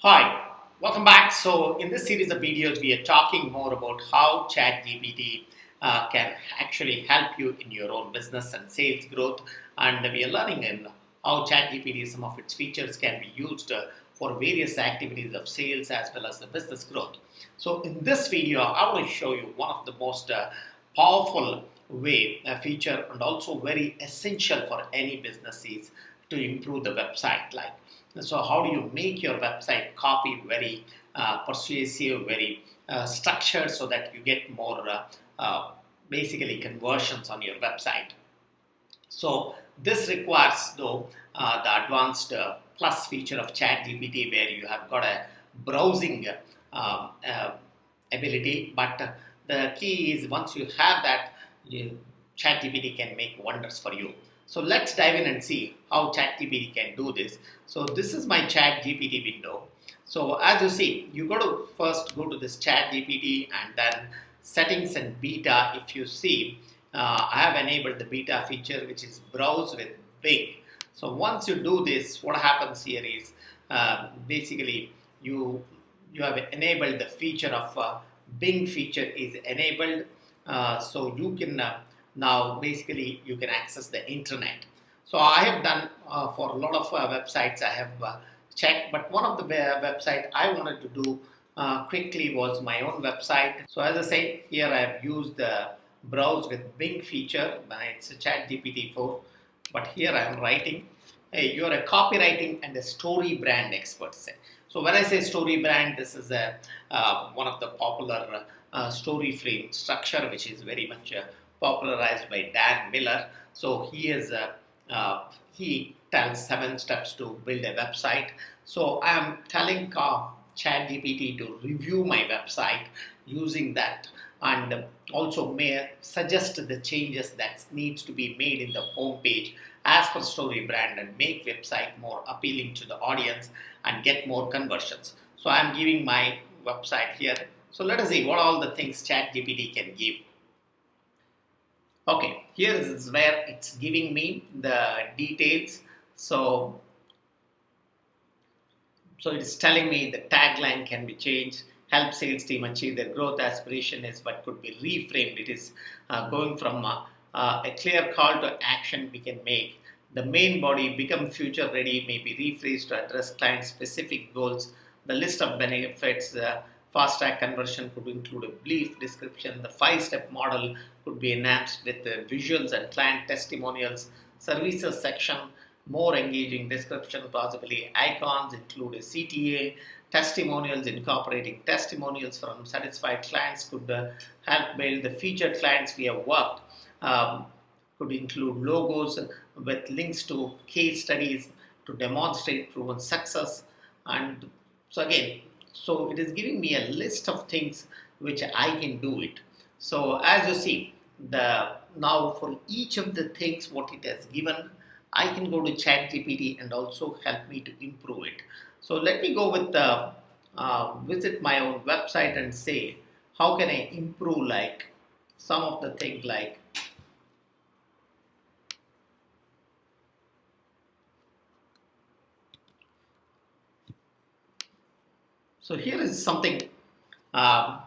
Hi, welcome back. So, in this series of videos, we are talking more about how ChatGPT can actually help you in your own business and sales growth. And we are learning in how ChatGPT, some of its features can be used for various activities of sales as well as the business growth. So, in this video, I want to show you one of the most powerful feature and also very essential for any business is to improve the website. So how do you make your website copy very persuasive, very structured so that you get more basically conversions on your website. So this requires though the advanced plus feature of ChatGPT where you have got a browsing uh, ability. But the key is once you have that, ChatGPT can make wonders for you. So let's dive in and see how ChatGPT can do this. So this is my ChatGPT window. So as you see, you got to first go to this ChatGPT and then settings and beta. If you see, I have enabled the beta feature, which is browse with Bing. So once you do this, what happens here is basically you you have enabled the feature of Bing feature is enabled, so you can now basically you can access the internet. So I have done for a lot of websites I have checked, but one of the website I wanted to do quickly was my own website. So as I said here, I have used the browse with Bing feature. It's a ChatGPT 4, but here I am writing. Hey, you are a copywriting and a story brand expert. Say. So when I say story brand, this is one of the popular story frame structure, which is very much popularized by Dan Miller. So he tells 7 steps to build a website. So I am telling ChatGPT to review my website using that and also may suggest the changes that needs to be made in the home page as per story brand and make website more appealing to the audience and get more conversions. So I'm giving my website here. So let us see what all the things ChatGPT can give. Okay, here is where it's giving me the details. So it's telling me the tagline can be changed, help sales team achieve their growth aspiration is but could be reframed. It is going from a clear call to action we can make. The main body, become future ready, may be rephrased to address client specific goals. The list of benefits, fast track conversion could include a brief description. The 5 step model could be enhanced with visuals and client testimonials. Services section, more engaging description, possibly icons, include a CTA. Testimonials, incorporating testimonials from satisfied clients could help build the featured clients we have worked. Could include logos with links to case studies to demonstrate proven success. And so again, so it is giving me a list of things which I can do it. So as you see, the now for each of the things what it has given, I can go to ChatGPT and also help me to improve it. So let me go with the visit my own website and say how can I improve like some of the things like. So here is something, uh,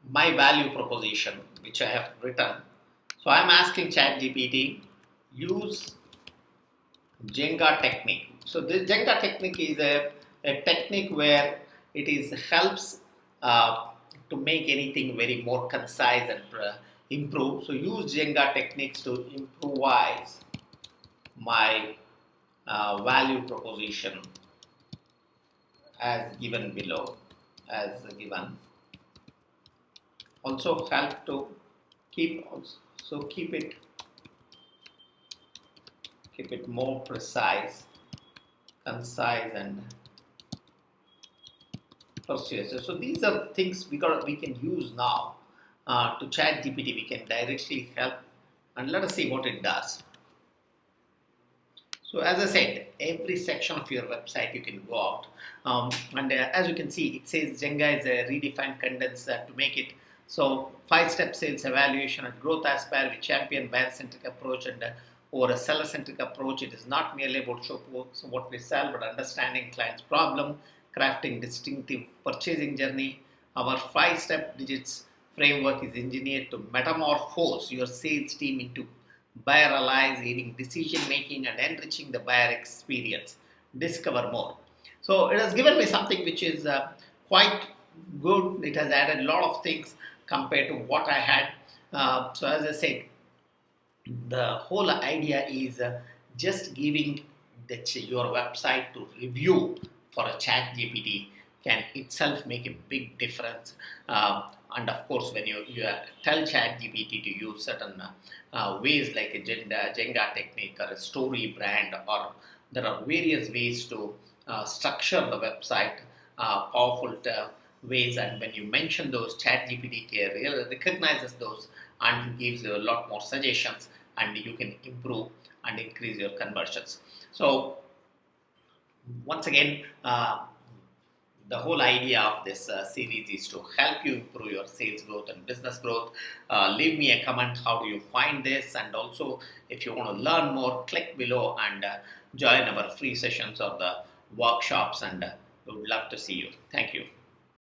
my value proposition which I have written. So I'm asking ChatGPT use Jenga technique. So this Jenga technique is a technique where it is helps to make anything very more concise and improve. So use Jenga techniques to improvise my value proposition as given below, as given. Also help to keep it more precise, concise, and persuasive. So these are things we can use now to ChatGPT. We can directly help, and let us see what it does. So as I said, every section of your website you can go out, and as you can see, it says Jenga is a redefined condense to make it. So 5 step sales evaluation and growth aspire. We champion buyer-centric approach and or a seller-centric approach. It is not merely about what we sell, but understanding client's problem, crafting distinctive purchasing journey. Our 5-step digits framework is engineered to metamorphose your sales team into buyer allies, aiding decision making and enriching the buyer experience. Discover more. So it has given me something which is quite good. It has added a lot of things compared to what I had. So as I said, the whole idea is just giving your website to review for a chat GPT can itself make a big difference. And of course, when you tell chat GPT to use certain ways like a Jenga technique or a story brand, or there are various ways to structure the website, powerful ways, and when you mention those, chat GPT really recognizes those and gives you a lot more suggestions, and you can improve and increase your conversions. So once again, the whole idea of this series is to help you improve your sales growth and business growth. Leave me a comment, how do you find this, and also if you want to learn more, click below and join our free sessions or the workshops, and we would love to see you. Thank you.